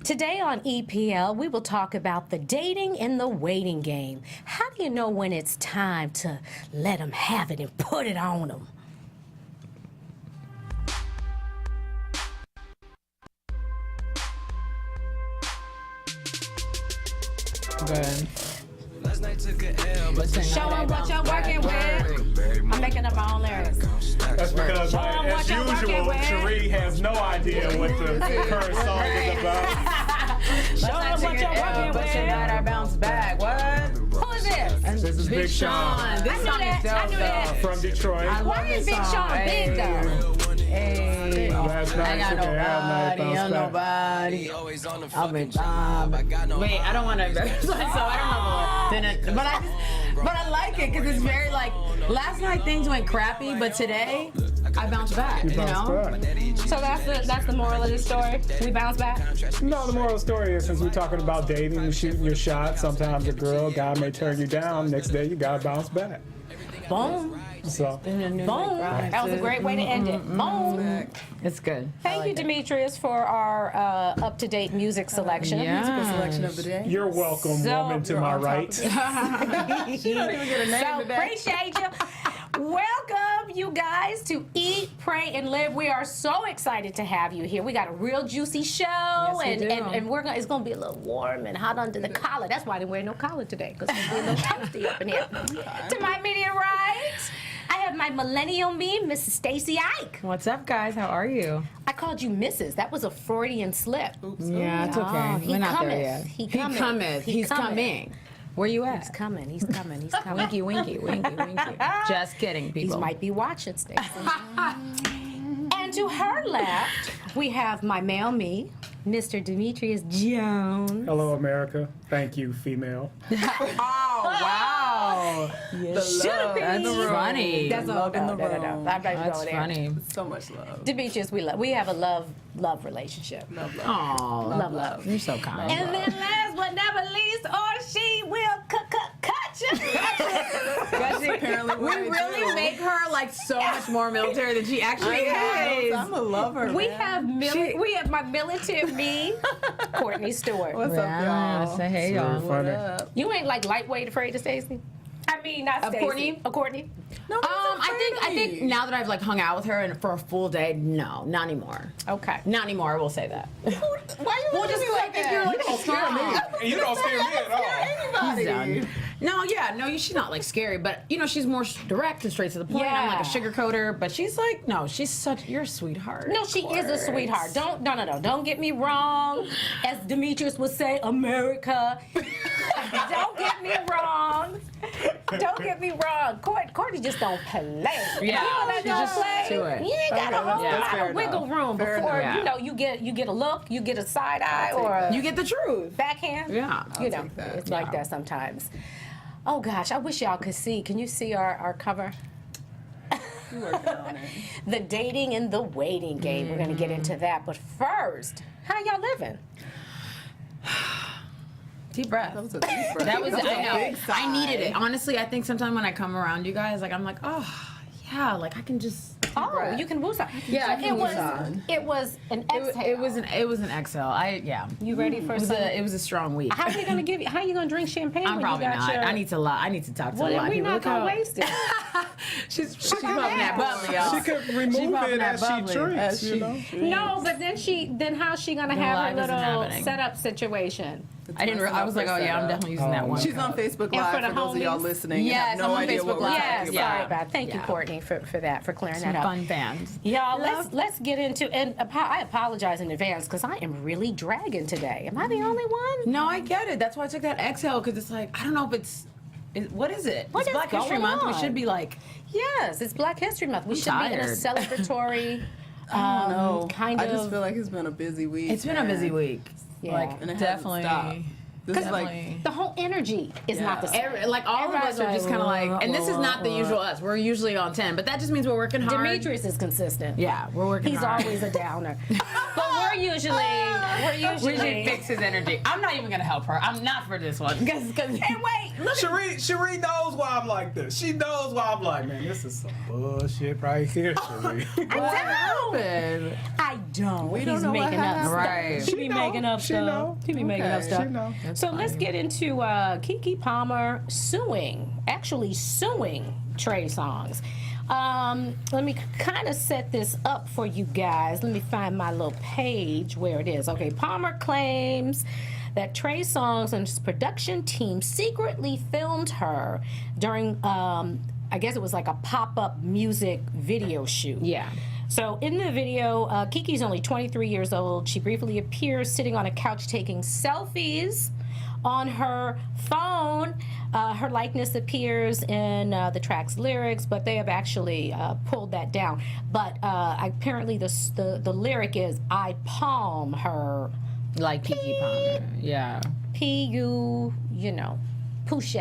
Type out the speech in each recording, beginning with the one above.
Today on EPL, we will talk about the dating in the waiting game. How do you know when it's time to let them have it and put it on them? Good. Show them what you're working with. I'm making up my own lyrics. That's because, as usual, Sheree has no idea what the current song is about. Show them what you're working But you with. got our bounce back. What? Who is this? This is Big Sean This I knew song that. is dope, I knew that. though. from Detroit. I love Why is this Big song. Sean big, though? Hey. Last night I got took a half night, nobody, bounced back. nobody. I've been wait, I don't want to embarrass myself. I don't know but I like it because it's very like last night things went crappy, but today I bounced back. You Bounced know? back. So that's the moral of the story. We bounce back. No, the moral of the story is since we're talking about dating and shooting your shot, sometimes a guy may turn you down. Next day, you gotta bounce back. Boom. So, Boom. That was a great way to end it. Boom. It's good. Thank you, Demetrius, for our up-to-date music selection. Yeah. Selection of the day. you're welcome, So- woman to my right. She don't even get a name So today. appreciate you. Welcome, you guys, to Eat, Pray, and Live. We are so excited to have you here. We got a real juicy show, we do. and it's gonna be a little warm and hot under the collar. That's why I didn't wear no collar today, because it's gonna be a little toasty up in here. To my immediate right, I have my millennial me, Mrs. Stacy Ike. What's up, guys? How are you? I called you Mrs. That was a Freudian slip. Yeah, it's okay. he We're not cometh. there yet. He He cometh. cometh. He He's cometh. coming. Where you at? He's coming. He's coming. He's coming. Winky, winky, winky, winky. Just kidding, He people. might be watching, Stacey. And to her left, we have my male me, Mr. Demetrius Jones. Hello, America. Thank you, female. Oh, wow. Should have been. That's funny. That's all. Love in No, the no, no, no. room. I'm not That's going there. funny. So much love. Demetrius, we have a love relationship. Love, love. Oh, Love. you're so kind. And then last but never least, or she will cut you. Apparently We what I really do. make her like so much more military than she actually is. I'm a lover. We man. have my militant me, Courtney Stewart. What's up, y'all? Say hey, Very y'all. funny. What up? You ain't like lightweight afraid of Stacey? I mean, not Of Stacey. Courtney? Of Courtney? No, I think now that I've like hung out with her and for a full day, no, not anymore. Okay. Not anymore. I will say that. Why you looking at me like that? you're, like, You don't scare me. You don't scare me at all. He's done. No, yeah, no, she's not like scary, but you know, she's more direct and straight to the point. I'm like a Yeah. sugarcoater, but she's like, no, you're a sweetheart. No, she is a sweetheart. Don't get me wrong. As Demetrius would say, America. Don't get me wrong. Don't get me wrong. Courtney just don't play. Yeah, People that she's don't just play, to it. you ain't got a whole that's lot fair of wiggle room Fair before enough. you know you get a look, you get a side eye or a You get the truth. backhand. Yeah. You know, take that. it's like that sometimes. Oh gosh, I wish y'all could see. Can you see our cover? You working on it. The dating and the waiting game. We're gonna get into that. But first, how y'all living? Deep breath. That was a deep breath. That was, That I a know. big sigh. I needed it. Honestly, I think sometimes when I come around you guys, like I'm like, oh, yeah, like I can just. Oh, breath. you can woosah. Yeah, I can it was. woosah. It was an exhale. It was an exhale. You ready for some? It was a strong week. How are you gonna give you? How you gonna drink champagne? I'm when probably you got not. Your, I need to talk to a Well, lot of we're people. not Look gonna how- waste it. She's popping that bubbly, y'all. She could remove popping it that as she bubbly. drinks, you know? No, but then how's she gonna Then have life her isn't little happening. setup situation? I was like, oh yeah, I'm definitely using that one. She's on Facebook And Live for the for those of y'all homies? listening. Yes, and have no I'm on idea Facebook what we're Live. Yeah, talking sorry about. about it. Thank you, Yeah. Courtney, for clearing Some that up. fun fans. Y'all, let's get into, and I apologize in advance because I am really dragging today. Am I the only one? No, I get it. That's why I took that exhale because it's like I don't know if what is it? What It's is Black History going Month. We on? should be like, Yes, it's Black History Month. We should be in a tired. celebratory No, kind I of. just feel like it's been a busy week. it's been a busy man. week. Yeah. Like And it hasn't definitely. stopped. This is Definitely. like the whole energy is not the same. Like all of us are just kind of like, and this is not the usual us. We're usually on 10, but that just means we're working hard. Demetrius is consistent. Yeah, we're working He's hard. always a downer. But we're We're usually. We should fix his energy. I'm not even gonna help her. I'm not for this one. Cause And wait, look. Sheree knows why I'm like this. She knows why I'm like, man, this is some bullshit right here, Sheree. I don't. We don't know what making up happened. stuff. Right. She be making up She stuff. know. He be making up Okay. stuff. She know. So let's get into Keke Palmer suing Trey Songz. Let me kind of set this up for you guys. Let me find my little page where it is. Okay, Palmer claims that Trey Songz and his production team secretly filmed her during, I guess it was like a pop-up music video shoot. Yeah. So in the video, Keke's only 23 years old. She briefly appears sitting on a couch taking selfies on her phone. Her likeness appears in the track's lyrics, but they have actually pulled that down. But apparently the lyric is, I palm her, like Keke Palmer. Yeah. P-U, Pouche.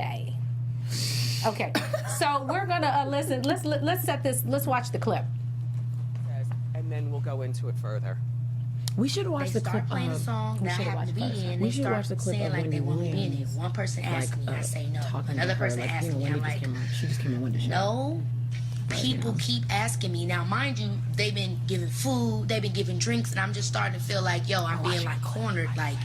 Okay, so we're gonna listen. Let's set this. Let's watch the clip. And then we'll go into it further. We should watch They the start clip. playing a song that I should've happen to be watched first. in. We They should start watch the clip saying of like they Wendy want me in it. Williams, One person asks me, I say no. talking to Another her, person like, asks me, Wendy I'm just like, came out. She just came in with the show. no. People keep asking me. Now, mind you, they've been giving food, they've been giving drinks, and I'm just starting to feel like, yo, I'm being like cornered, like,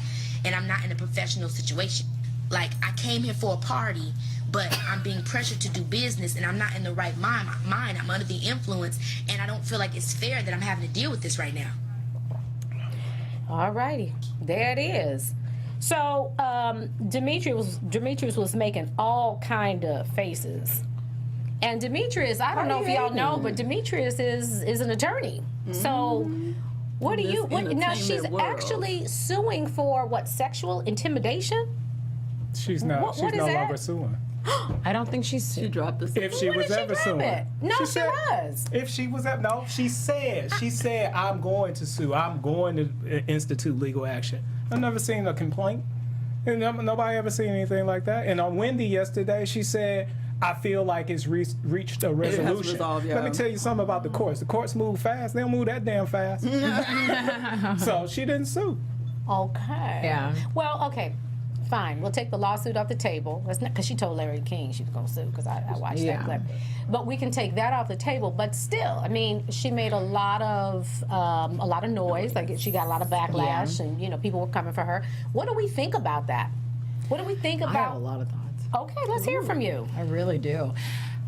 and I'm not in a professional situation. Like, I came here for a party, but I'm being pressured to do business, and I'm not in the right mind. I'm under the influence, and I don't feel like it's fair that I'm having to deal with this right now. All righty, there it is. So Demetrius was making all kind of faces, and Demetrius, I don't know if y'all know, but Demetrius is an attorney. So what do In you? this Now she's entertainment world. actually suing for what? Sexual intimidation? She's not. What She's is no that? longer suing. I don't think she's. She dropped the. If she When was did she ever drop suing, it? No, she was. If she was ever, no, she said, I'm going to sue. I'm going to institute legal action. I've never seen a complaint. And nobody ever seen anything like that. And on Wendy yesterday, she said, I feel like it's reached a resolution. resolved, yeah. Let me tell you something about the courts. The courts move fast. They don't move that damn fast. So she didn't sue. Okay. Yeah. Well, okay. Fine. We'll take the lawsuit off the table. That's not because she told Larry King she was going to sue because I watched Yeah. that clip. But we can take that off the table. But still, I mean, she made a lot of noise. Like she got a lot of backlash, and people were coming for her. What do we think about that? What do we think I have a about? lot of thoughts. Okay, let's hear from you. I really do.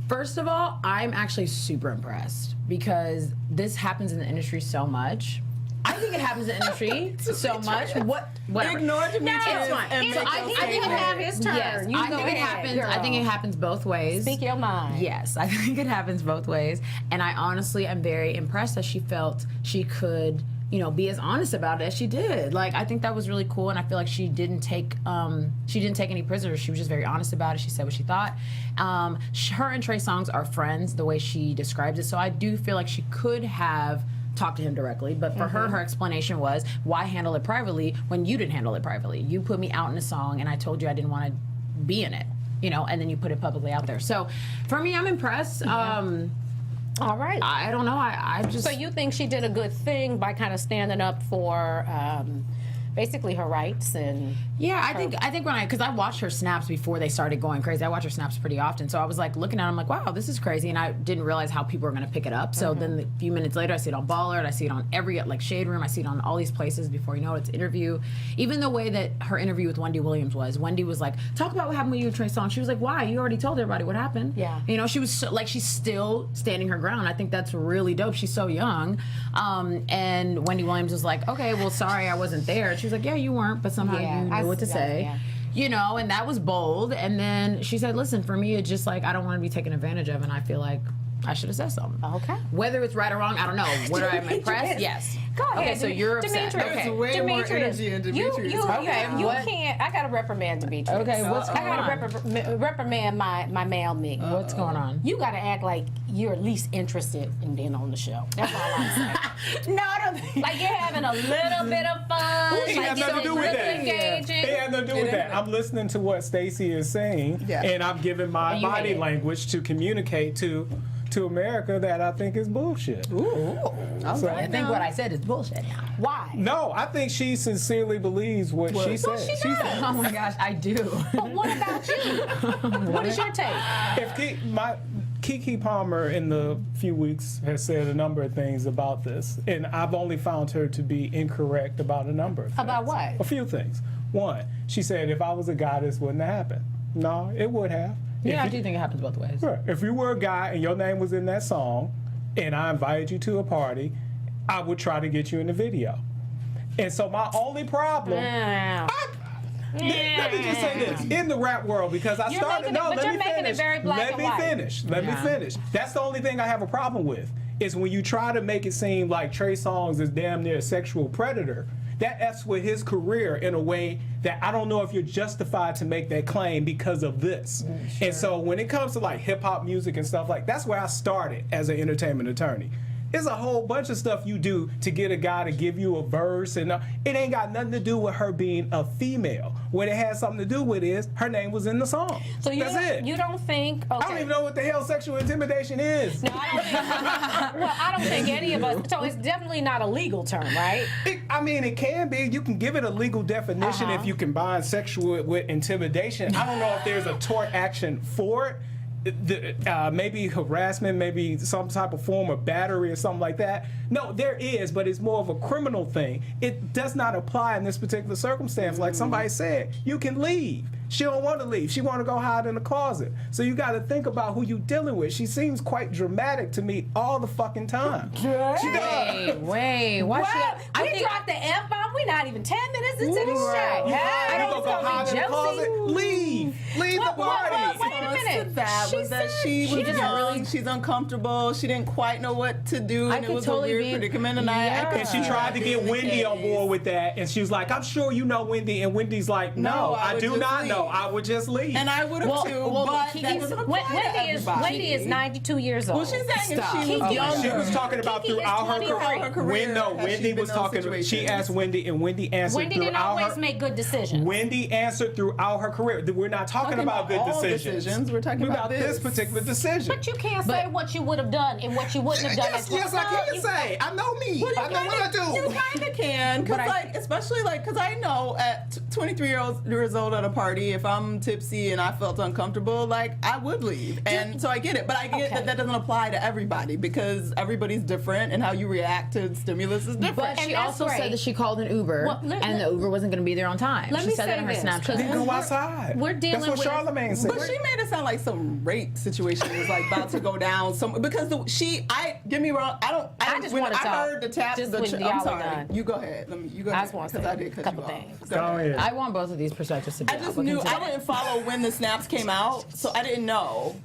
First of all, I'm actually super impressed because this happens in the industry so much. I think it happens in the industry so much. Whatever. Ignore Demetrius. It's fine. and So make I your think it statement. have his turn. Yes, You I go think it ahead, happens. I think it girl. happens both ways. Speak your mind. Yes, I think it happens both ways, and I honestly am very impressed that she felt she could, be as honest about it as she did. Like, I think that was really cool, and I feel like she didn't take any prisoners. She was just very honest about it. She said what she thought. Her and Trey Songz are friends, the way she describes it. So I do feel like she could have talked to him directly, but for her explanation was, why handle it privately when you didn't handle it privately? You put me out in a song, and I told you I didn't want to be in it, and then you put it publicly out there. So for me, I'm impressed. All right. I don't know. I just. So you think she did a good thing by kind of standing up for basically her rights and Yeah, I think when because I watched her snaps before they started going crazy. I watch her snaps pretty often, so I was like looking at them like, wow, this is crazy, and I didn't realize how people were going to pick it up. So then a few minutes later, I see it on Baller, I see it on every Shade Room, I see it on all these places. Before you know it, it's interview. Even the way that her interview with Wendy Williams was, Wendy was like, talk about what happened with you and Trey Songz. She was like, why? You already told everybody what happened. Yeah. She was she's still standing her ground. I think that's really dope. She's so young. And Wendy Williams was like, okay, well, sorry, I wasn't there. She was like, yeah, you weren't, but somehow Yeah, you knew what to say. yeah. And that was bold. And then she said, listen, for me, it's just like, I don't want to be taken advantage of, and I feel like I should have said something. Okay. Whether it's right or wrong, I don't know. Whether I'm impressed, yes. Go ahead. Okay, so you're upset. Demetrius. Okay. There's way more Demetrius, energy in Demetrius. You what? can't. I gotta reprimand Demetrius. Okay, what's I going gotta reprimand my male me. What's going on? You gotta act like you're at least interested in being on the show. That's all I'm saying. No, I don't think. Like you're having a little bit of fun. It like has you're nothing to do with that. engaging. It has nothing to do with that. I'm listening to what Stacey is saying, Yeah. and I'm giving my You body hate it. language to communicate to to America that I think is bullshit. Ooh. So- I think what I said is bullshit now. Why? No, I think she sincerely believes what she said. she does. Oh my gosh, I do. But what about you? What is your take? If Keke Palmer in the few weeks has said a number of things about this, and I've only found her to be incorrect about a number of things. About what? A few things. One, she said, if I was a guy, this wouldn't have happened. No, it would have. Yeah, I If do think it happens both ways. Right. If you were a guy and your name was in that song, and I invited you to a party, I would try to get you in the video. And so my only problem. Yeah. Let me just say this in the rap world, because I You're started. making it- No, but let you're me making it finish. very black Let and me white. finish. Let me finish. That's the only thing I have a problem with is when you try to make it seem like Trey Songz is damn near a sexual predator. That F's with his career in a way that I don't know if you're justified to make that claim because of this. And so when it comes to like hip hop music and stuff like that's where I started as an entertainment attorney. There's a whole bunch of stuff you do to get a guy to give you a verse, and it ain't got nothing to do with her being a female. What it has something to do with is her name was in the song. So that's it. You don't think? Okay. I don't even know what the hell sexual intimidation is. No, I don't think. Well, I don't think any of us. So it's definitely not a legal term, right? I mean, it can be. You can give it a legal definition if you combine sexual with intimidation. I don't know if there's a tort action for it. Maybe harassment, maybe some type of form of battery or something like that. No, there is, but it's more of a criminal thing. It does not apply in this particular circumstance. Like somebody said, you can leave. She don't want to leave. She want to go hide in the closet. So you got to think about who you dealing with. She seems quite dramatic to me all the fucking time. She does. Wait, why What? We dropped the F-bomb. We're not even 10 minutes into this show. Right. Hey, You gonna go hide in the closet? Leave the party. Wait a minute. That was that she was just young, really- she's uncomfortable, she didn't quite know what to do, and it could was totally a weird be- predicament, and I And she tried to get Wendy on board with that, and she was like, I'm sure you know Wendy, and Wendy's like, no, I I would do just not leave. know. I would just leave. And I would have too, but that doesn't apply to Wendy is 92 years old. Well, she's saying if she was Kiki- younger. She was talking about Kiki is throughout her 23. career. Her career, has Wendy she been was in talking. those She situations? asked Wendy, and Wendy answered Wendy didn't throughout always her. make good decisions. Wendy answered throughout her career. We're not talking about good all decisions. We're talking about this particular decision. But you can't say what you would have done and what you wouldn't have done. Yes, I can say. I know me. I know what I do. You kind of can, because especially because I know at 23 years old at a party, if I'm tipsy and I felt uncomfortable, like I would leave, and so I get it. But I get that doesn't apply to everybody because everybody's different, and how you react to stimulus is different. But she that's also great. said that she called an Uber, Well, and the Uber wasn't going to be there on time. Let She me said that say in her this, Snapchat. 'cause Then go outside. We're dealing That's what with- Charlamagne said. But she made it sound like some rape situation was like about to go down. Because get me wrong, I just when wanna I talk. heard the tap. Just when I'm y'all are sorry. done. You go ahead. You go I ahead. just wanna because say I did cut a couple you off. things. Go Go ahead. ahead. I want both of these perspectives to be I out, just but knew continue. I didn't follow when the snaps came out, so I didn't know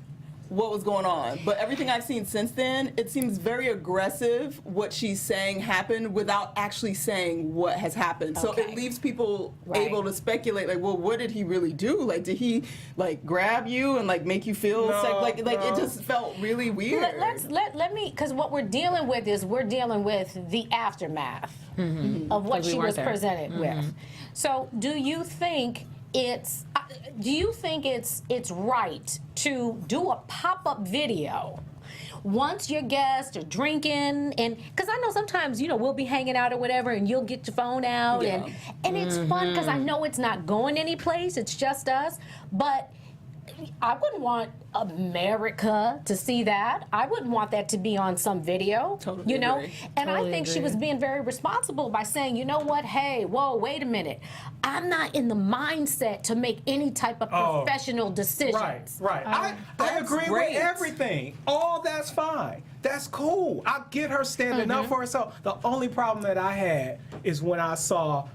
what was going on. But everything I've seen since then, it seems very aggressive what she's saying happened without actually saying what has happened. So Okay. it leaves people Right. able to speculate, like, well, what did he really do? Like, did he like grab you and like make you feel No, like it no. just felt really weird. Let me, because what we're dealing with is we're dealing with the aftermath of what Because we she weren't was there. presented with. So do you think it's right to do a pop-up video once your guests are drinking, and because I know sometimes we'll be hanging out or whatever, and you'll get your phone out, Yeah. and it's fun because I know it's not going anyplace, it's just us, but I wouldn't want America to see that. I wouldn't want that to be on some video, Totally And agree. I Totally think she agree. was being very responsible by saying, you know what, hey, whoa, wait a minute. I'm not in the mindset to make any type of professional decisions. Right. I That's agree great. with everything. All that's fine. That's cool. I get her standing up for herself. The only problem that I had is when I saw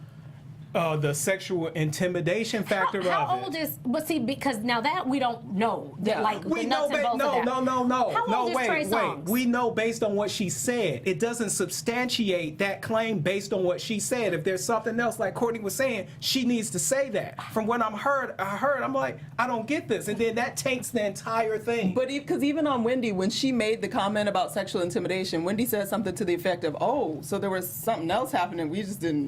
the sexual intimidation factor How of it. old is, but see, because now that we don't know, that, Yeah. like, We the know, nuts and bolts of that. no. How old is Trey Wait. Songz? We know based on what she said. It doesn't substantiate that claim based on what she said. If there's something else, like Courtney was saying, she needs to say that. From what I heard, I'm like, I don't get this, and then that taints the entire thing. But because even on Wendy, when she made the comment about sexual intimidation, Wendy said something to the effect of, "Oh, so there was something else happening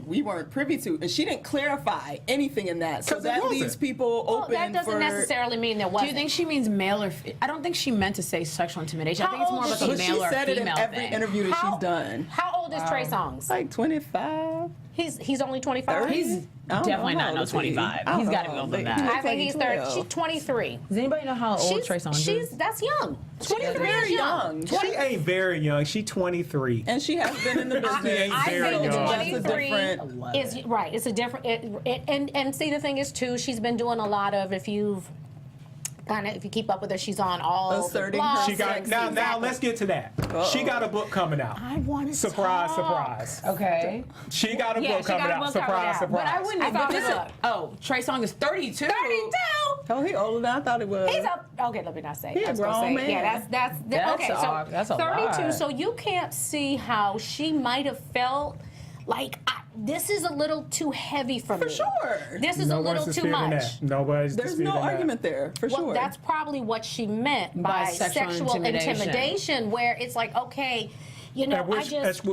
we weren't privy to," and she didn't clarify anything in that, so that leaves people open. That doesn't necessarily mean there Do wasn't. you think she means male or? I don't think she meant to say sexual intimidation. I think it's more of a male or She said it in female every thing. interview that she's done. How old is Trey Songz? Like 25. He's only 25. He's definitely not no 25. He's got to be older than that. I think he's 30. She's 23. Does anybody know how old Trey Songz is? That's young. 23 very is young. young. She ain't very young. She 23. And she has been in the business. She ain't I very think young. 23 is right. It's a different. And see, the thing is too, she's been doing a lot of. If you keep up with her, she's on all the Asserting blogs. She got now. Let's get to that. She got a book coming out. I want to Surprise, talk. surprise. Okay. She got a Yeah, book she got coming a out. book coming Surprise, out. surprise. But I wouldn't. I But thought this it is, was. Trey Songz is 32. 32. Oh, he older than I thought it was. He's up. Okay, let me not say. He a I was gonna grown say, man. Yeah, that's okay. So that's a 32. lot. So you can't see how she might have felt. Like this is a little too heavy for me. For sure. This is No a little one's too disputing much. that. Nobody's There's disputing no that. argument there, for Well, sure. that's probably what she meant by sexual intimidation, where it's like, okay, you know,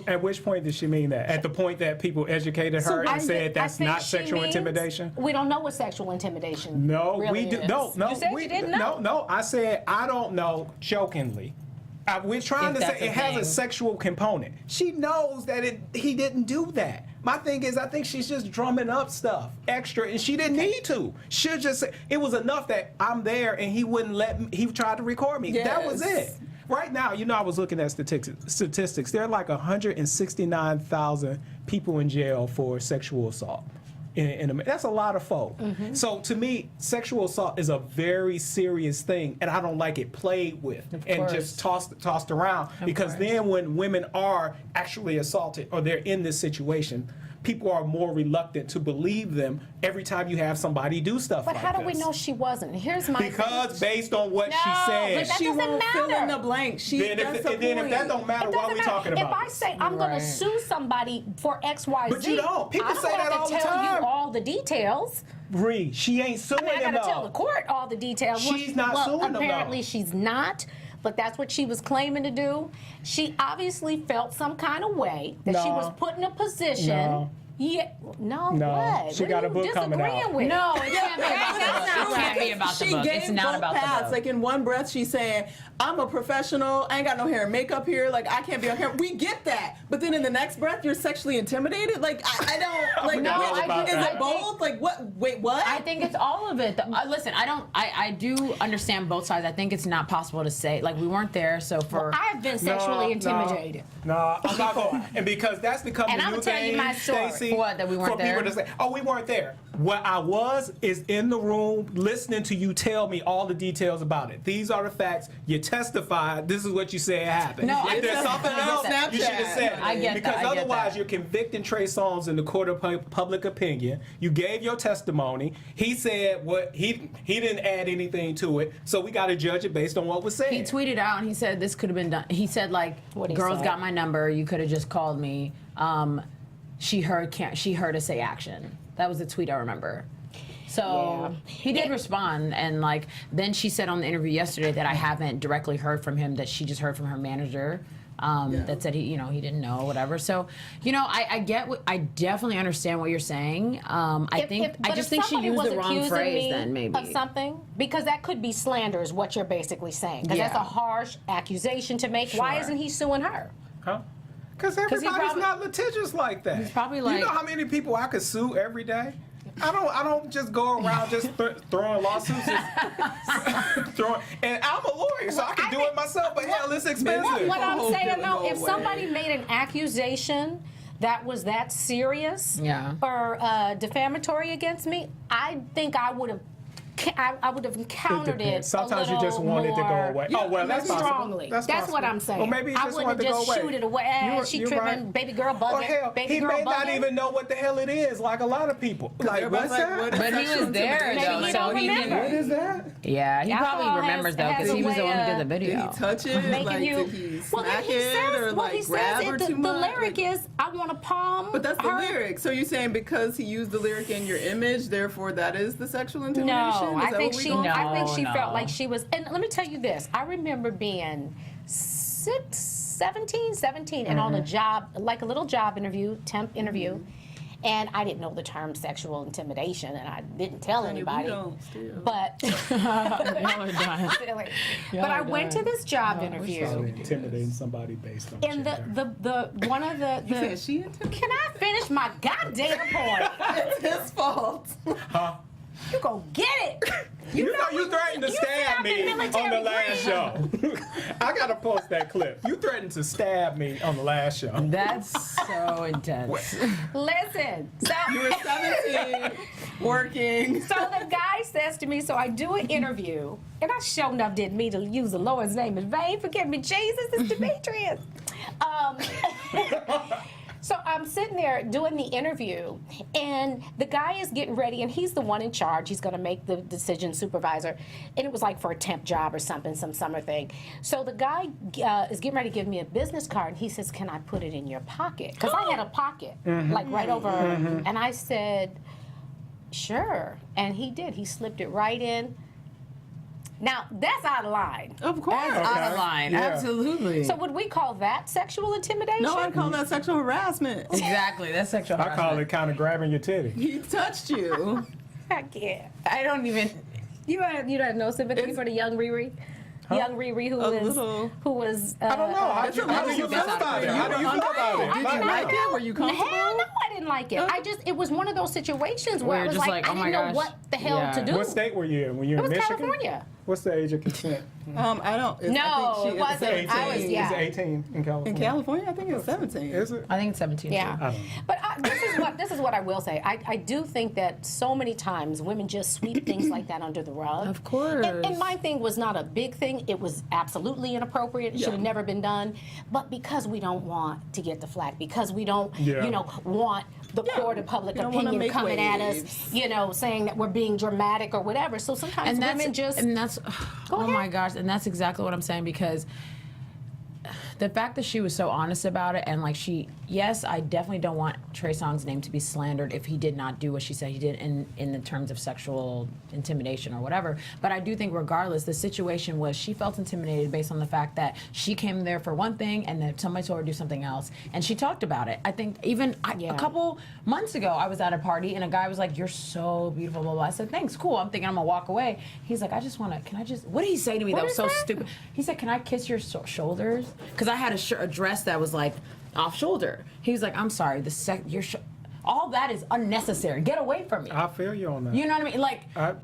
At which point did she mean that? At the point that people educated her and said that's not sexual intimidation? We don't know what sexual intimidation No, really we do. is. No, You said you didn't know. No. I said I don't know jokingly. We're trying to say it has a sexual component. She knows that he didn't do that. My thing is, I think she's just drumming up stuff extra, and she didn't need to. Should just say, it was enough that I'm there, and he wouldn't let me. He tried to record me. Yes. That was it. Right now, I was looking at statistics. There are like 169,000 people in jail for sexual assault. That's a lot of folk. Mm-hmm. So to me, sexual assault is a very serious thing, and I don't like it played with and just tossed around. Because then when women are actually assaulted or they're in this situation, people are more reluctant to believe them every time you have somebody do stuff But like how this. do we know she wasn't? Here's my Because based on what she No, said, but that she doesn't won't fill matter. in the blank. then if that don't matter, It why are doesn't we matter. talking about If I this? say I'm going to sue somebody for X, Y, Z, But you don't. People I don't say have that to all the tell time. you all the details. Bree, she ain't suing I mean, I him got to tell though. the court all the details. She's not suing them, though. Apparently, she's not. But that's what she was claiming to do. She obviously felt some kind of way that she No. was put in a position. No. Yeah, no, No, what? she What got are a book you coming out. disagreeing with? No, it can't be about the book. It can't be about the She book. gave It's not both about the paths. book. Like in one breath, she's saying, "I'm a professional. I ain't got no hair and makeup here. Like I can't be on here." We get that, but then in the next breath, you're sexually intimidated. Like I don't. Like No, which- I is think- it both? Like what? Wait, what? I think it's all of it. Listen, I do understand both sides. I think it's not possible to say, like, we weren't there, so for... I've been sexually intimidated. No, I'm not going. And because that's become And the I'ma new tell you thing, my story. Stacey, For what, that we weren't for there? people to say, "Oh, we weren't there." What I was is in the room listening to you tell me all the details about it. These are the facts. You testified. This is what you said happened. No, I if there's get something that. else, Snapchat. you should have said it. I get that. Because I get otherwise, that. you're convicting Trey Songz in the court of public opinion. You gave your testimony. He said what he didn't add anything to it. So we got to judge it based on what was said. He tweeted out and he said this could have been done. He said, like, What'd he girls say? got my number. You could have just called me. She heard us say action. That was the tweet I remember. So he did respond, and like then she said on the interview yesterday that I haven't directly heard from him, that she just heard from her manager. That said he didn't know, whatever. So, I get I definitely understand what you're saying. I just think she used the wrong phrase then, maybe. Of something, because that could be slander is what you're basically saying. Because that's a harsh accusation to make. Why isn't he suing her? Huh? Because everybody's not litigious like that. He's probably like, you know how many people I could sue every day? I don't just go around just throwing lawsuits and I'm a lawyer, so I can do it myself, but hell, it's expensive. What I'm whole saying feeling though, go if away. somebody made an accusation that was that serious or defamatory against me, I think I would have countered it. Sometimes a you just little want it to go more away. Oh well, that's possible. strongly. That's what possible. I'm saying. Or maybe I just wouldn't wanted to have go just away. shoot it away. She You're tripping, right. baby girl bugging. Or hell, baby he girl may not bugging. even know what the hell it is, like a lot of people. Like, everybody's what's like, that? what is But he sexual was there, intimidation? though, Maybe he so don't he remember. What didn't. is that? Yeah, he Alcohol probably remembers though, has because a he was the way one who did of the Did he video. touch it? Making Like, you. did he Well, smack he it says, or like grab her the too much? lyric Like- is, I want to palm. But that's the her. lyric. So you're saying because he used the lyric in your image, therefore that is the sexual intimidation? No, Is I that think what we she. going I think she No, felt no. like she was. And let me tell you this. I remember being 17, and on a job, like a little job interview, temp interview, And I didn't know the term sexual intimidation, and I didn't tell anybody. We don't still. But but I went to this job interview. Probably intimidating somebody based on And the one of the You said she intimidated? can I finish my goddamn point? It's his fault. Huh? You gonna get it? You know you threatened to stab me on the last show. I gotta post that clip. You threatened to stab me on the last show. That's so intense. Listen, so You were 17, working. so the guy says to me, so I do an interview, and I sure enough didn't mean to use the Lord's name in vain. Forgive me, Jesus, it's Demetrius. So I'm sitting there doing the interview, and the guy is getting ready, and he's the one in charge. He's going to make the decision, supervisor, and it was like for a temp job or something, some summer thing. So the guy is getting ready to give me a business card, and he says, "Can I put it in your pocket?" Because I had a pocket, like right over, and I said, "Sure," and he did. He slipped it right in. Now, that's out of line. Of course. That's out of line. Yeah. Absolutely. So would we call that sexual intimidation? No, I'd call that sexual harassment. exactly. That's sexual I harassment. call it kind of grabbing your titty. He touched you. I can't. I don't even. You had no sympathy for the young Riri? Young Riri who was I don't know. How do you feel about it? How do you feel about it? Did you like it? Were you comfortable? Hell no, I didn't like it. It was one of those situations where Where I was just like, like, I oh didn't my know gosh. what the hell to do. What state were you in? Were you It in was Michigan? California. What's the age of consent? I don't. No, I think it wasn't. 18. I was, yeah. Is it 18 in California? In California, I think it's 17. Is it? I think it's 17. Yeah, I don't know. but this is what I will say. I do think that so many times women just sweep things like that under the rug. Of course. And my thing was not a big thing. It was absolutely inappropriate. It should have never been done. But because we don't want to get the flack, because we don't, want the court of public you don't wanna opinion make coming at waves. us, saying that we're being dramatic or whatever. So sometimes women just oh my gosh, and that's exactly what I'm saying, because the fact that she was so honest about it, and like yes, I definitely don't want Trey Songz's name to be slandered if he did not do what she said he did in the terms of sexual intimidation or whatever. But I do think regardless, the situation was she felt intimidated based on the fact that she came there for one thing and then somebody told her to do something else. And she talked about it. I think even a couple months ago, I was at a party and a guy was like, "You're so beautiful, blah, blah." I said, "Thanks, cool." I'm thinking I'm gonna walk away. He's like, what did he say to me that was so stupid? He said, "Can I kiss your shoulders?" Because I had a dress that was like off shoulder. He was like, "I'm sorry, all that is unnecessary. Get away from me." I feel you on that. You know what I mean? Like, I'm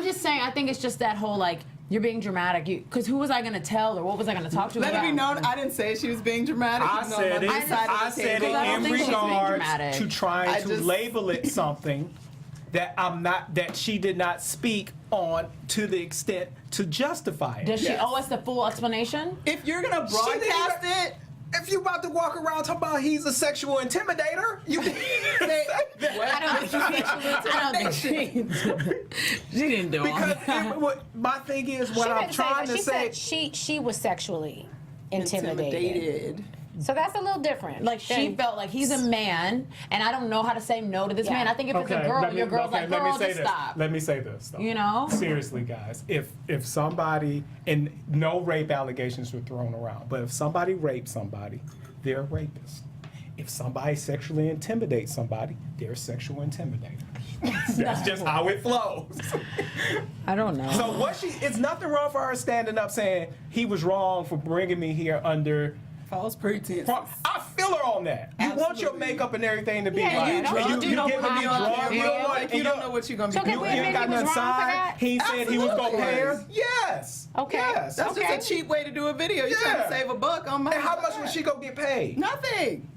just saying. I think it's just that whole like you're being dramatic. Because who was I going to tell, or what was I going to talk to? Let about? it be known, I didn't say she was being dramatic. I said it in regards to trying to label it something that she did not speak on to the extent to justify it. Does she owe us the full explanation? If you're gonna broadcast it, if you about to walk around talking about he's a sexual intimidator, you I don't think she didn't do it. Because my thing is what I'm trying to say. She was sexually intimidated. So that's a little different. Like she felt like he's a man, and I don't know how to say no to this man. I think if it's a girl, your girl's like, "Girl, just stop." Let me say this, though. You know? Seriously, guys, if somebody, and no rape allegations were thrown around, but if somebody raped somebody, they're a rapist. If somebody sexually intimidates somebody, they're a sexual intimidator. That's just how it flows. I don't know. So it's nothing wrong for her standing up saying he was wrong for bringing me here under false pretense. I feel her on that. You want your makeup and everything to be right. You don't want to be on camera. You don't know what you're going to be doing. You ain't got nothing signed. He said he was going to pay her. Yes. Okay. Yes. That's just a cheap way to do a video. You're trying to save a buck on my. And how much was she going to get paid? Nothing.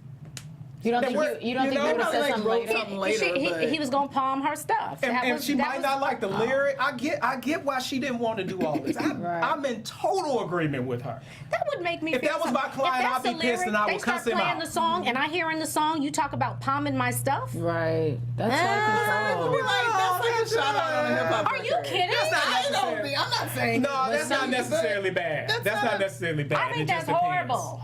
You don't think you would have said something later? He was gonna palm her stuff. And she might not like the lyric. I get why she didn't want to do all this. I'm in total agreement with her. That would make me. If that was my client, I'd be pissed and I would cuss him out. They start playing the song, and I hear in the song you talk about palming my stuff. Right. That's out of control. That's like a shout out on a hip hop. Are you kidding? I'm not saying. No, that's not necessarily bad. That's not necessarily bad. I think that's horrible.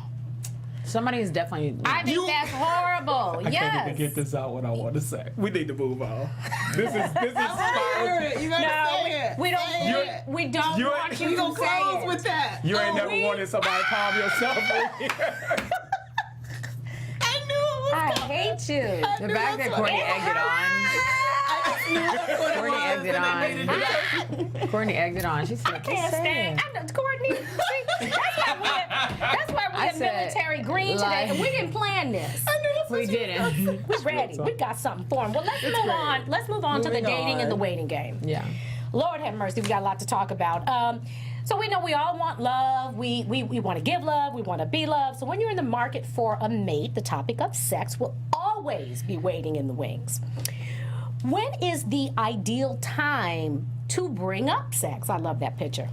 Somebody is definitely. I think that's horrible. I can't even get this out what I want to say. We need to move on. This is. You gotta say it. We don't want you to say it. With that. You ain't never wanted somebody to palm yourself. I knew it I hate you. The fact that Courtney egged it on. Courtney egged it on. She said, I can't stand Courtney. See, that's why we're in military green today, and we didn't plan this. We didn't. We're ready. We got something for him. Well, let's move on. Let's move on to the dating and the waiting game. Yeah. Lord have mercy, we got a lot to talk about. So we know we all want love. We want to give love. We want to be loved. So when you're in the market for a mate, the topic of sex will always be waiting in the wings. When is the ideal time to bring up sex? I love that picture.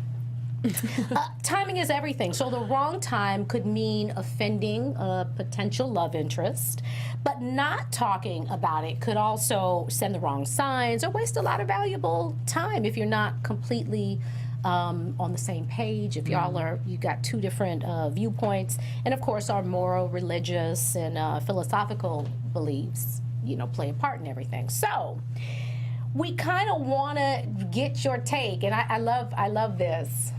Timing is everything. So the wrong time could mean offending a potential love interest, but not talking about it could also send the wrong signs or waste a lot of valuable time if you're not completely on the same page, if you got two different viewpoints, and of course our moral, religious, and philosophical beliefs, play a part in everything. So we kind of want to get your take, and I love this.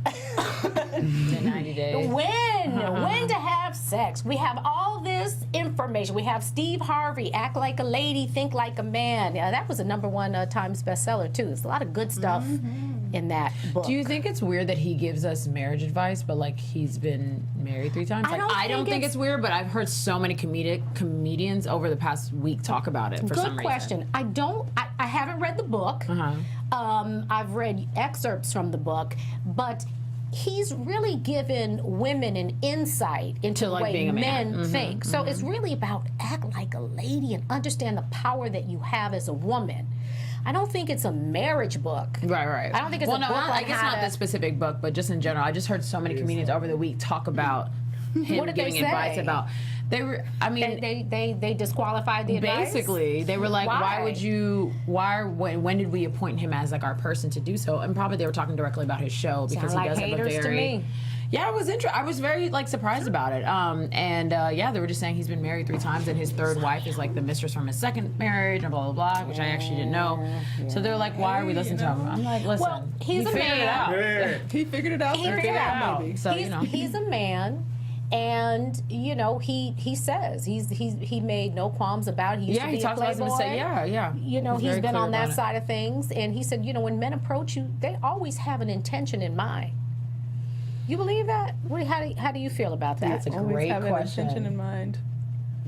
The 90 days. When to have sex? We have all this information. We have Steve Harvey, Act Like a Lady, Think Like a Man. That was a #1 Times bestseller too. There's a lot of good stuff in that book. Do you think it's weird that he gives us marriage advice, but like he's been married 3 times? I don't think it's weird, but I've heard so many comedians over the past week talk about it for some reason. Good question. I haven't read the book. I've read excerpts from the book, but he's really given women an insight into the way men think. So it's really about act like a lady and understand the power that you have as a woman. I don't think it's a marriage book. Right. I don't think it's a book I guess not this specific book, but just in general. I just heard so many comedians over the week talk about him giving advice about. They disqualified the advice? Basically, they were like, when did we appoint him as like our person to do so? And probably they were talking directly about his show because he does have a very. To me. Yeah, it was interesting. I was very surprised about it. They were just saying he's been married 3 times and his 3rd wife is like the mistress from his 2nd marriage and blah blah blah, which I actually didn't know. So they're like, why are we listening to him? I'm like, listen, well, he figured it out. He figured it out. Maybe. So he's a man. And he says he made no qualms about it. He used to be he talks a Playboy. about it and say, he's been on that side of things. And he said, when men approach you, they always have an intention in mind. You believe that? How do you feel about that? That's a great question. Intention in mind.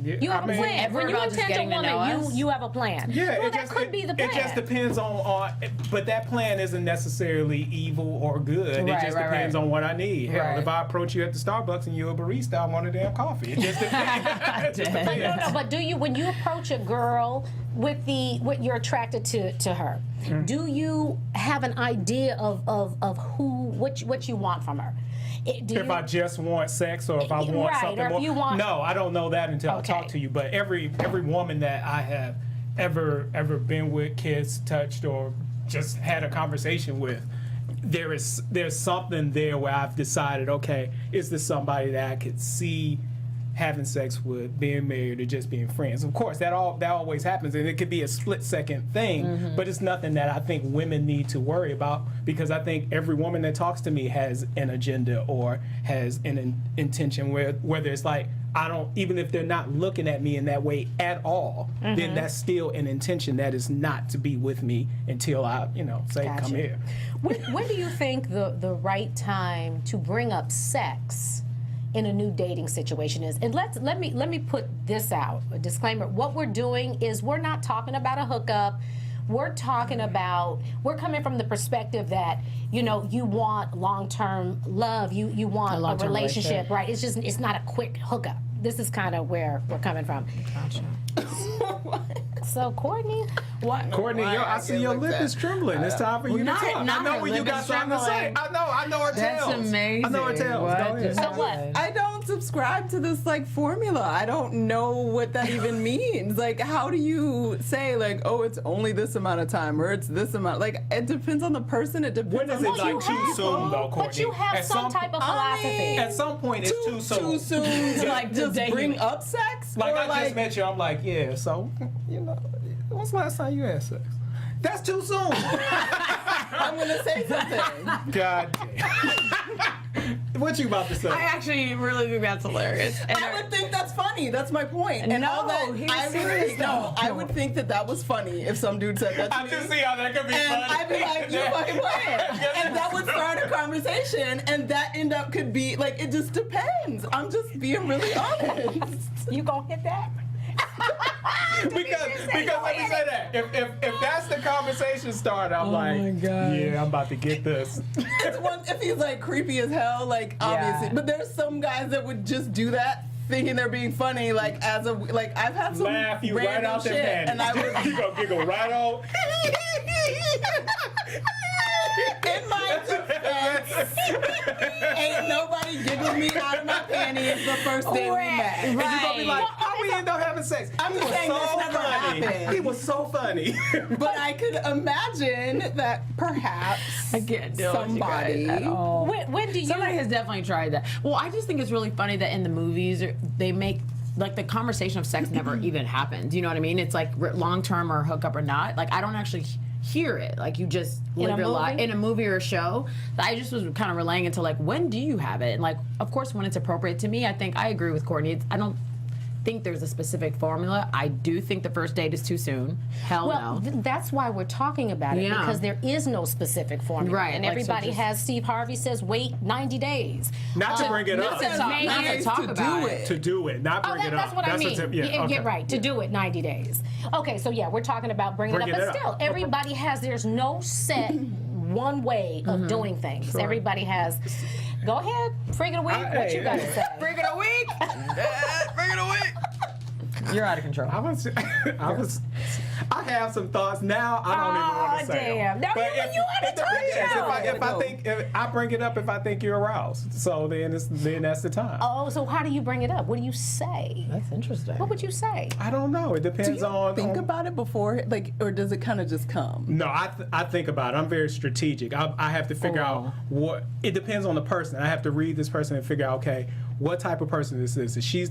Yeah, You have a plan. When you intend a woman, you have a plan. Yeah, well, that could be the plan. It just depends on, but that plan isn't necessarily evil or good. It just depends on what I need. Hell, if I approach you at the Starbucks and you're a barista, I want a damn coffee. It just depends. No, but when you approach a girl with you're attracted to her, do you have an idea of what you want from her? If I just want sex or if I want something more. No, I don't know that until I talk to you. But every woman that I have ever been with, kissed, touched, or just had a conversation with, there's something there where I've decided, okay, is this somebody that I could see having sex with, being married, or just being friends? Of course, that always happens, and it could be a split-second thing, but it's nothing that I think women need to worry about, because I think every woman that talks to me has an agenda or has an intention, whether it's like, even if they're not looking at me in that way at all, then that's still an intention that is not to be with me until I, say, Gotcha. come here. When do you think the right time to bring up sex in a new dating situation is? And let me put this out, a disclaimer. What we're doing is we're not talking about a hookup. We're coming from the perspective that, you want long-term love. You want a relationship, right? It's not a quick hookup. This is kind of where we're coming from. Gotcha. So, Courtney. What? Courtney, I see your lip is trembling. It's time for you to talk. I know when you got something to say. I know her That's tells. amazing. I know her tells. What? Go ahead. So what? I don't subscribe to this formula. I don't know what that even means. How do you say it's only this amount of time or it's this amount? It depends on the person. It depends. When is it too soon though, Courtney? But you have some type of philosophy. At some point, it's too soon. Too soon to just bring up sex. I just met you. I'm like, yeah. So when's the last time you had sex? That's too soon. I'm gonna say something. God damn. What you about to say? I actually really think that's hilarious. And I would think that's funny. That's my point. And No, all that, he was I would, serious, no, though. I would think that was funny if some dude said that to I me. can see how that could be And funny. I'd be like, you're fucking playing. And that would start a conversation, and that end up could be, like, it just depends. I'm just being really honest. You gonna hit that? because let me say that if that's the conversation starter, I'm like, yeah, I'm about to get this. It's one if he's like creepy as hell, like obviously. But there's some guys that would just do that, thinking they're being funny, like as a like I've had some Laugh you right random out their shit, panties. and I would You gonna giggle right on. in my defense, ain't nobody giggled me out of my panties the first day we met. And you gonna be like, how we end up having sex? I'm He was saying so this never funny. happened. He was so funny. But I could imagine that perhaps I can't deal with you somebody. guys at all. When do you? Somebody has definitely tried that. Well, I just think it's really funny that in the movies they make like the conversation of sex never even happens. You know what I mean? It's like long term or hookup or not. Like I don't actually hear it. Like you just live your life in a movie or a show. I just was kind of relaying into like when do you have it? And like of course when it's appropriate to me. I think I agree with Courtney. I don't think there's a specific formula. I do think the first date is too soon. Hell Well, no. that's why we're talking about it, Yeah. because there is no specific formula. Right, And like, so everybody just- has, Steve Harvey says, wait 90 days. Not to bring it up. to talk, May not to is talk to about do it. it. To do it, not bring it up. That's what I mean. a tip. Yeah, okay. Get right, to do it 90 days. Okay, so yeah, we're talking about bringing Bring it up. it But up. still, everybody has, there's no set one way of doing things. Everybody has, go ahead, Freak of the Week, what you got to say? Freak of the week. Freak of the week. You're out of control. I have some thoughts now. I don't even want to say damn. them. Now, But you on the talk show. if I bring it up if I think you're aroused. So then that's the time. Oh, so how do you bring it up? What do you say? That's interesting. What would you say? I don't know. It Do depends you on. think about it before, like, or does it kind of just come? No, I think about it. I'm very strategic. I have to figure out what. It depends on the person. I have to read this person and figure out, okay, what type of person this is. If she's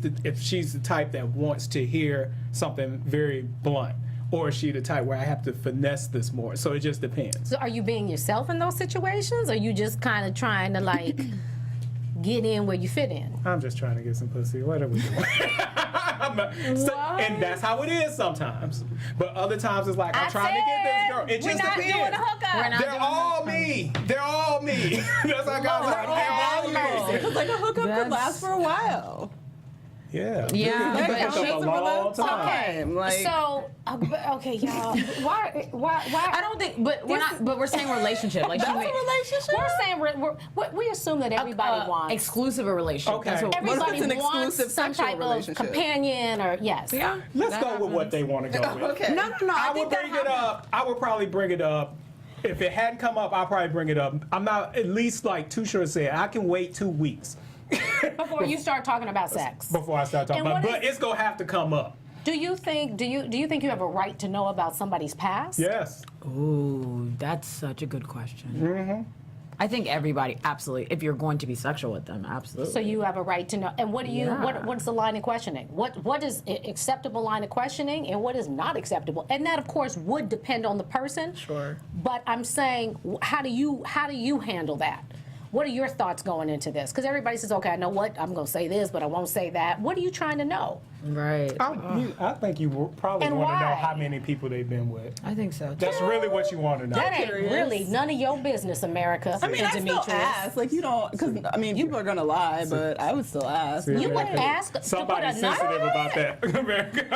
the type that wants to hear something very blunt, or is she the type where I have to finesse this more? So it just depends. So are you being yourself in those situations? Or are you just kind of trying to like get in where you fit in? I'm just trying to get some pussy. What are we doing? And that's how it is sometimes. But other times it's like, I'm trying to get this girl. It we're just not depends. doing a hookup. They're all me. They're all me. That's how guys are. They're all me. Because like a hookup could last for a while. Yeah. Yeah, It but could take she's a long time. Like, So, okay, y'all. Why? I don't think, but we're not. But we're saying relationship. Like that's a relationship. We're saying we assume that everybody wants. exclusive a relationship. Okay. That's what Everybody What if it's an wants exclusive some sexual type of relationship? companion, or yes. Yeah. Let's go with what they want to go with. Okay. No. I would bring it up. I would probably bring it up. If it hadn't come up, I'll probably bring it up. I'm not at least like too sure to say it. I can wait 2 weeks Before you start talking about sex. before I start talking And about it. what But it's going to have to come up. Do you think you have a right to know about somebody's past? Yes. Ooh, that's such a good question. Mm-hmm. I think everybody, absolutely. If you're going to be sexual with them, absolutely. So you have a right to know. And what do you? Yeah. What's the line of questioning? What is acceptable line of questioning, and what is not acceptable? And that, of course, would depend on the person. Sure. But I'm saying, how do you handle that? What are your thoughts going into this? Because everybody says, okay, I know what I'm going to say this, but I won't say that. What are you trying to know? Right. I think you probably And want to know why? how many people they've been with. I think so. That's really what you want to know. That ain't curious. really none of your business, America. I mean, I still ask. Like, you don't, because, I mean, people are going to lie, but I would still ask. See, You wouldn't ask Somebody's to put a sensitive number about that. America.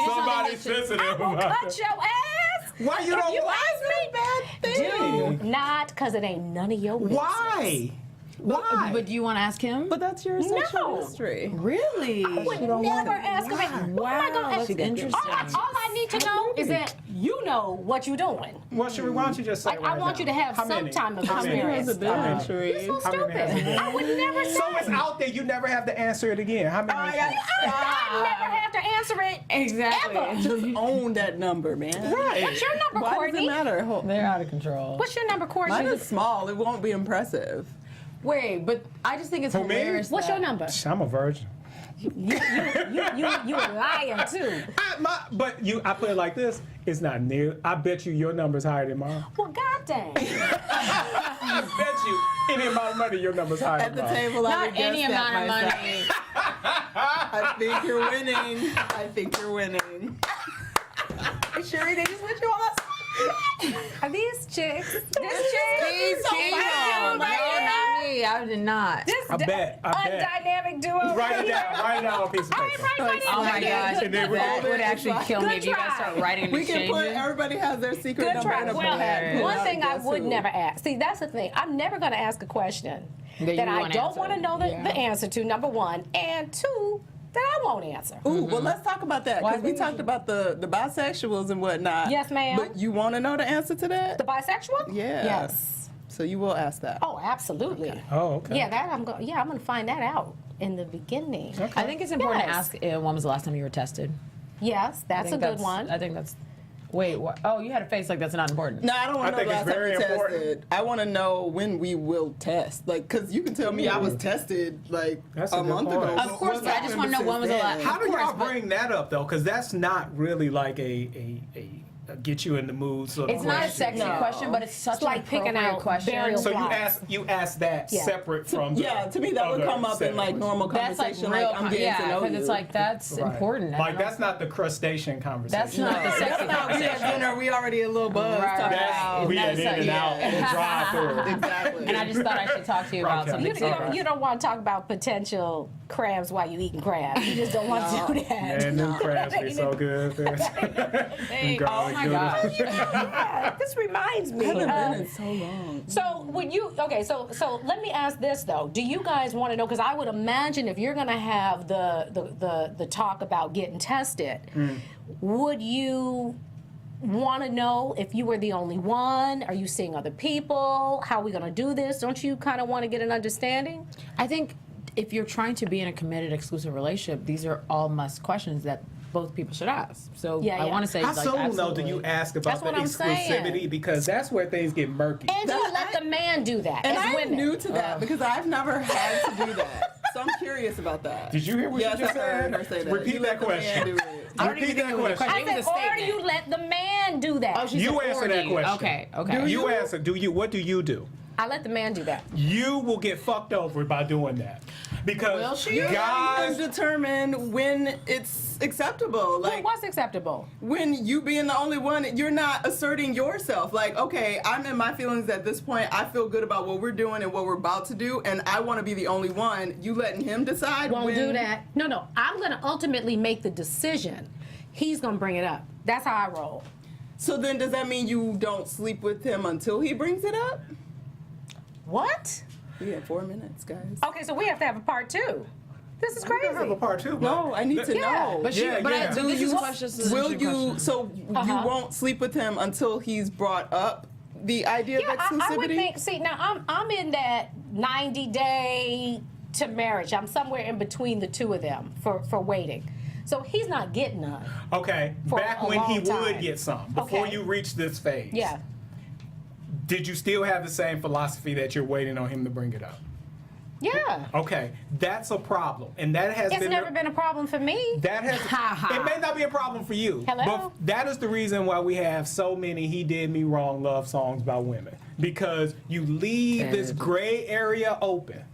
Somebody's sensitive I will about cut that. your ass. Why you don't you want ask me? Bad thing. Do not, because it ain't none of your business. Why? Why? But do you want to ask him? But that's your sexual No. history. really? I would never ask him. What am I gonna ask? that's interesting. All I need to know is that you know what you're doing. Well, Sheree, why don't you just say Like, right I want now? you to have How some many? time of How many? experience. Has a been, Sheree. So How many stupid. has it been? I would never say. So it's out there. You never have to answer it again. How many? I never have to answer it. Exactly. Ever. Just own that number, man. Right. What's your number, Why does Courtney? it matter? They're out of control. What's your number, Courtney? Mine is small. It won't be impressive. Wait, but I just think it's Who, me? hilarious. What's your number? I'm a virgin. You lying too. I put it like this. It's not near. I bet you your number's higher than mine. Well, goddamn. I bet you any amount of money, your number's higher. At the table, I Not would guess any that amount of myself. money. I think you're winning. I think you're winning. Sheree, they just went you on us. Are these chicks? These people. No, not me. I did not. I bet. Undynamic duo. Write it down on a piece of paper. Oh my gosh, And then that would actually kill me Good if you guys try. start writing and We can put, exchanging. everybody has their secret Good number try. in a Well, bag. one thing I Guess would who? never ask. See, that's the thing. I'm never going to ask a question That you that I won't don't answer. want to know the Yeah. answer to, number one. And two, that I won't answer. Ooh, well, let's talk about that because we talked about the bisexuals and whatnot. Yes, ma'am. But you want to know the answer to that? The bisexual? Yeah. Yes. So you will ask that. Oh, absolutely. Oh, okay. Yeah, that I'm going. Yeah, I'm going to find that out in the beginning. I think it's important to Yes. ask when was the last time you were tested. Yes, that's a good one. I think that's. Wait, what? Oh, you had a face like that's not important. No, I don't want I to know think the it's last time very we important. tested. I want to know when we will test. Like, because you can tell me I was tested like That's a a good month point. ago. Of but course, what's but I just happened wanna know when was the since last- then? How do course, y'all but- bring that up though? Because that's not really like a get you in the mood sort of It's not a question. sexy question, but it's such It's like an picking appropriate out question. burial So plots. you ask that Yeah. separate from the Yeah, to me that would other come up in like settings. normal That's like conversation. real, Like, I'm getting to know because you. it's like that's Right. important. I Like don't know. that's not the crustacean conversation. That's not the sexy That's not we at conversation. dinner. We already a little buzzed. Right, talking right. about- we That's had in and yeah. out and drive through. Exactly. And I just thought I should talk to you about Okay. something. You don't want to talk about potential crabs while you eating crabs. You just don't want to do that. Man, them crabs be so good. Hey, oh my gosh. Yeah, this reminds me. I haven't been in so long. So would you? Okay, so let me ask this though. Do you guys want to know? Because I would imagine if you're going to have the talk about getting tested, would you want to know if you were the only one? Are you seeing other people? How are we going to do this? Don't you kind of want to get an understanding? I think if you're trying to be in a committed, exclusive relationship, these are all must questions that both people should ask. So Yeah, I yeah. want to say, How like, soon though do absolutely. you ask about That's the what I'm saying. exclusivity? Because that's where things get murky. And you let the man do that And as I'm women. new to that because I've never had to do that. So I'm curious about that. Did you hear what Yes, you just I heard said? her say that. Repeat You that let the man question. do it. I don't even Repeat think that it was a question. I It was said, a or statement. you let the man do that. Oh, she You said, answer or that do you? question. Okay, okay. You answer. What do you do? I let the man do that. You will get fucked over by doing that. Because Will she? You guys, have to determine when it's acceptable. Like What's acceptable? when you being the only one, you're not asserting yourself. Like, okay, I'm in my feelings at this point. I feel good about what we're doing and what we're about to do, and I want to be the only one. You letting him decide? Won't when, do that. No. I'm going to ultimately make the decision. He's going to bring it up. That's how I roll. So then, does that mean you don't sleep with him until he brings it up? What? We have 4 minutes, guys. Okay, so we have to have a part two. This is we crazy. can have a part two. No, I need to Yeah. know. But she, Yeah, but yeah. I, this is questions. Will you? So you won't sleep with him until he's brought up the idea Yeah, of exclusivity. I would think. See, now I'm in that 90-day to marriage. I'm somewhere in between the two of them for waiting. So he's not getting none. Okay, For back a when he long time. would get some, before Okay. you reach this phase. Yeah. Did you still have the same philosophy that you're waiting on him to bring it up? Yeah. Okay, that's a problem, and that has It's been never been a problem for me. That has. It may not be a problem for you. Hello? But that is the reason why we have so many "He Did Me Wrong" love songs about women, because you leave this gray area open.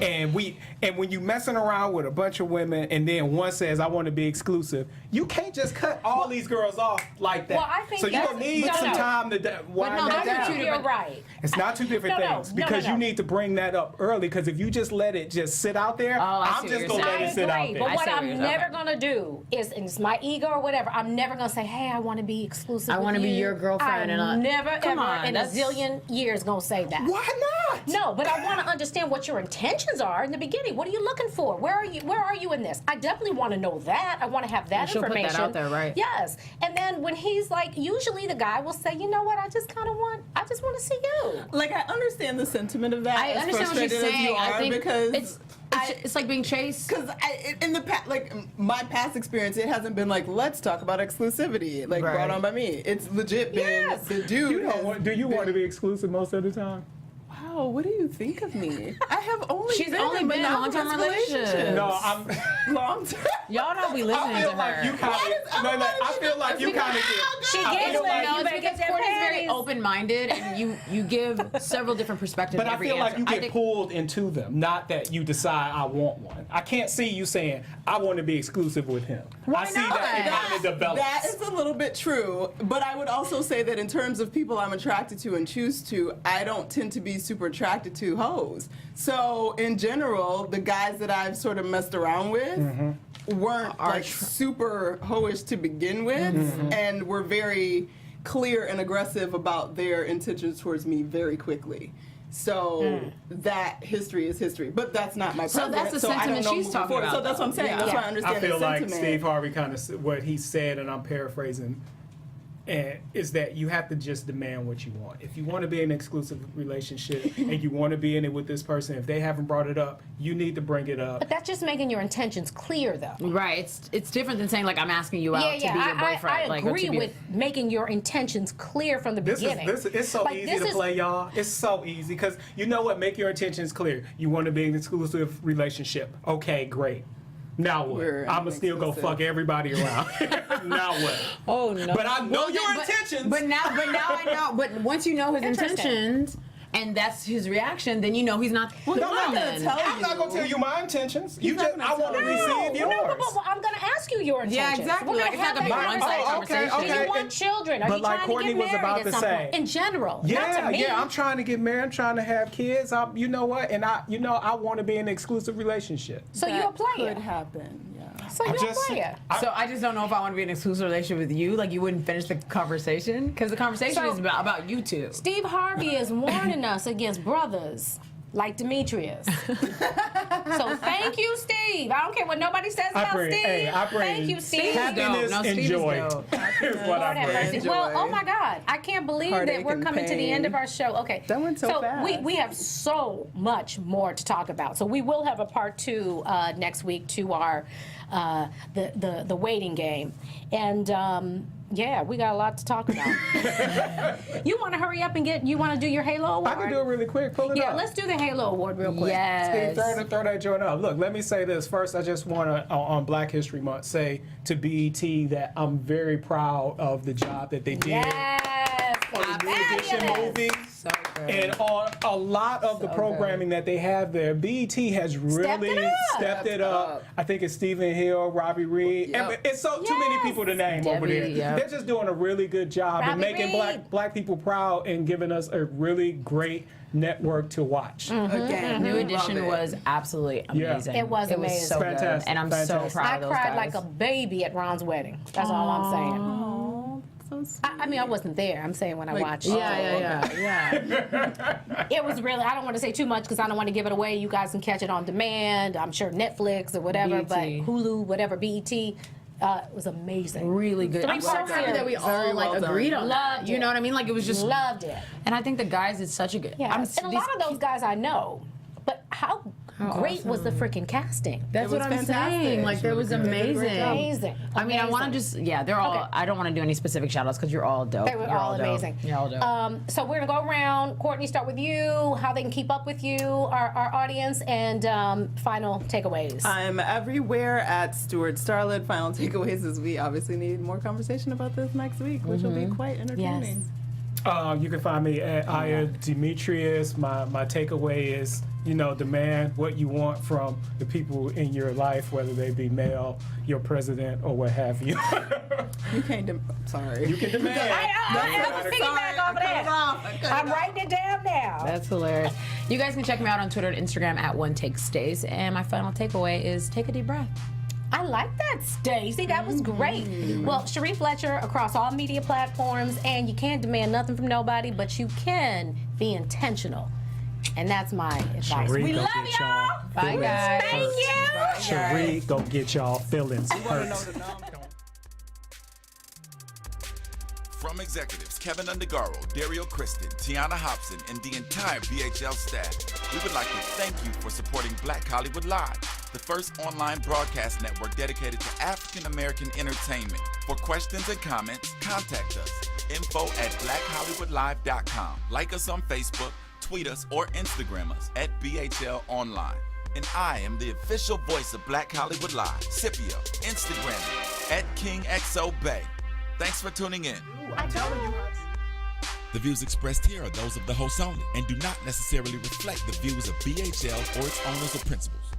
And when you messing around with a bunch of women, and then one says, "I want to be exclusive," you can't just cut all these girls off like that. Well, I think so you're gonna need some time to wind no, that that's down. what You're right. It's not two different No, no, things, no, because no. you need to bring that up early. Because if you just let it just sit out there, I I'm see just what gonna you're let I it sit out agree, there. but what I see what I'm you're never saying. gonna do is, and it's my ego or whatever, I'm never gonna say, hey, I wanna be exclusive I with wanna be you. your girlfriend I'm and never, Come ever on, in a that's- zillion years gonna say that. Why not? No, but I want to understand what your intentions are in the beginning. What are you looking for? Where are you in this? I definitely want to know that. I want to have that And she'll put that information. out there, right? Yes. And then when he's like, usually the guy will say, you know what? I just want to see you. Like, I understand the sentiment of that. I as understand what she's frustrated as you saying. I are, think because it's like being chased. Because in the past, like my past experience, it hasn't been like, let's talk about exclusivity, like Right. brought on by me. It's legit been Yes. the dude. Do you want to be exclusive most of the time? Wow, what do you think of me? I have only She's only been in a long-term relationship. No, I'm. Long term. Y'all don't be listening I feel to like her. you kind of. I feel like you kind of get. She I gets feel what like- you No, it's make because it Courtney's very very open-minded, and you give several different perspectives. But in I every feel like answer. you I get think- pulled into them, not that you decide I want one. I can't see you saying I want to be exclusive with him. I see that it kind of develops. That is a little bit true, but I would also say that in terms of people I'm attracted to and choose to, I don't tend to be super attracted to hoes. So in general, the guys that I've sort of messed around with weren't like super hoish to begin with, and were very clear and aggressive about their intentions towards me very quickly. So that history is history, but that's not my So preference. that's the I don't sentiment know she's moving talking forward. about, So that's what I'm saying. though. That's why I I understand feel the like sentiment. Steve Harvey kind of what he said, and I'm paraphrasing, and is that you have to just demand what you want. If you want to be in an exclusive relationship and you want to be in it with this person, if they haven't brought it up, you need to bring it up. But that's just making your intentions clear, though. Right. It's different than saying like I'm asking you out to be your boyfriend. I like, or agree to be with making your intentions clear from the beginning. It's so Like, easy this to is- play, y'all. It's so easy because you know what? Make your intentions clear. You want to be in an exclusive relationship. Okay, great. Now what? We're in I'ma an still go exclusive. fuck everybody around. Now what? Oh no. But I know your but, intentions. But now I know. But once you know his Interesting. intentions, and that's his reaction, then you know he's not. Well, the I'm not one gonna then. tell I'm not gonna tell you my intentions. You not just gonna I want to tell you. receive yours. No, but I'm going to ask you your intentions. Yeah, exactly. We're Like, gonna it's not gonna be have one that sided conversation. conversation. Do you want and- children? Are but you like trying Courtney to was get married about at to some say- point? In general, not to me. I'm trying to get married. I'm trying to have kids. You know what? And I want to be in an exclusive relationship. So That you a player. could happen, yeah. So you a player. So I just don't know if I want to be in an exclusive relationship with you. Like you wouldn't finish the conversation because the conversation So- is about you two. Steve Harvey is warning us against brothers like Demetrius. So thank you, Steve. I don't care what nobody says about Steve. I bring Thank you, Steve. happiness No, and Steve is joy. dope. Is what I Lord have bring. mercy. Enjoy. Well, oh my God, I can't believe that Heartache we're and coming to the end pain. of our show. Okay, That went so fast. we have so much more to talk about. So we will have a part 2 next week to our the waiting game, and yeah, we got a lot to talk about. You want to hurry up and you want to do your Halo Award? I can do it really quick. Pull it Yeah, up. let's do the Halo Award real quick. Yes. Steve, throw that joint up. Look, let me say this. First, I just want to, on Black History Month, say to BET that I'm very proud of the job that they did Yes. on the New Edition movie. So good. And on a lot of the programming that they have there, BET has really stepped it up. I think it's Stephen Hill, Robbie Reed. Yep. And it's so too many Yes. people to name over Debbie, there. yep. They're just doing a really good job Robbie and making Reed. black people proud and giving us a really great network to watch. Again, New love Edition it. was absolutely Yeah. amazing. It was amazing. so good. Fantastic, And I'm fantastic. so proud I of those cried guys. like a baby at Ron's wedding. That's all I'm saying. Oh, so sweet. I mean, I wasn't there. I'm saying when I Like, watched. Yeah. It was really. I don't want to say too much because I don't want to give it away. You guys can catch it on demand. I'm sure Netflix or whatever, BET. but Hulu, whatever, BET. It was amazing. Really good. I'm so Three-part happy that we series. all Very like well done. agreed on that. Loved You it. know what I mean? Like it was just Loved it. And I think the guys did such a good. Yeah, and a lot of those guys I know, but how great was the freaking casting? That's It what I'm was fantastic. saying. Like there was amazing. Amazing. I mean, I want to Amazing. just they're all. Okay. I don't want to do any specific shout outs because you're all dope. They were You're all dope. amazing. You're all dope. So we're gonna go around. Courtney, start with you. How they can keep up with you, our audience, and final takeaways. I'm everywhere at Stuart Starlet. Final takeaways is we obviously need more conversation about this next week, which will be quite entertaining. You can find me at Aya Demetrius. My takeaway is, demand what you want from the people in your life, whether they be male, your president, or what have you. You can't. Sorry. You can demand. I have to piggyback off of that. I'm writing it down now. That's hilarious. You guys can check me out on Twitter and Instagram at OneTakeStays. And my final takeaway is take a deep breath. I like that, Stacey. That was great. Well, Sheree Fletcher across all media platforms, and you can't demand nothing from nobody, but you can be intentional. And that's my advice. Sheree, We go love get y'all. y'all Bye, feelings guys. Thank hurt. you. Sheree, go get y'all feelings hurt. From executives Kevin Undergaro, Dario Kristen, Tiana Hobson, and the entire BHL staff, we would like to thank you for supporting Black Hollywood Live, the first online broadcast network dedicated to African American entertainment. For questions and comments, contact us. info@blackhollywoodlive.com. Like us on Facebook, tweet us or Instagram us at BHL Online. And I am the official voice of Black Hollywood Live, Scipio, Instagram at KingXOBay. Thanks for tuning in. I'm telling you. The views expressed here are those of the hosts only and do not necessarily reflect the views of BHL or its owners or principals.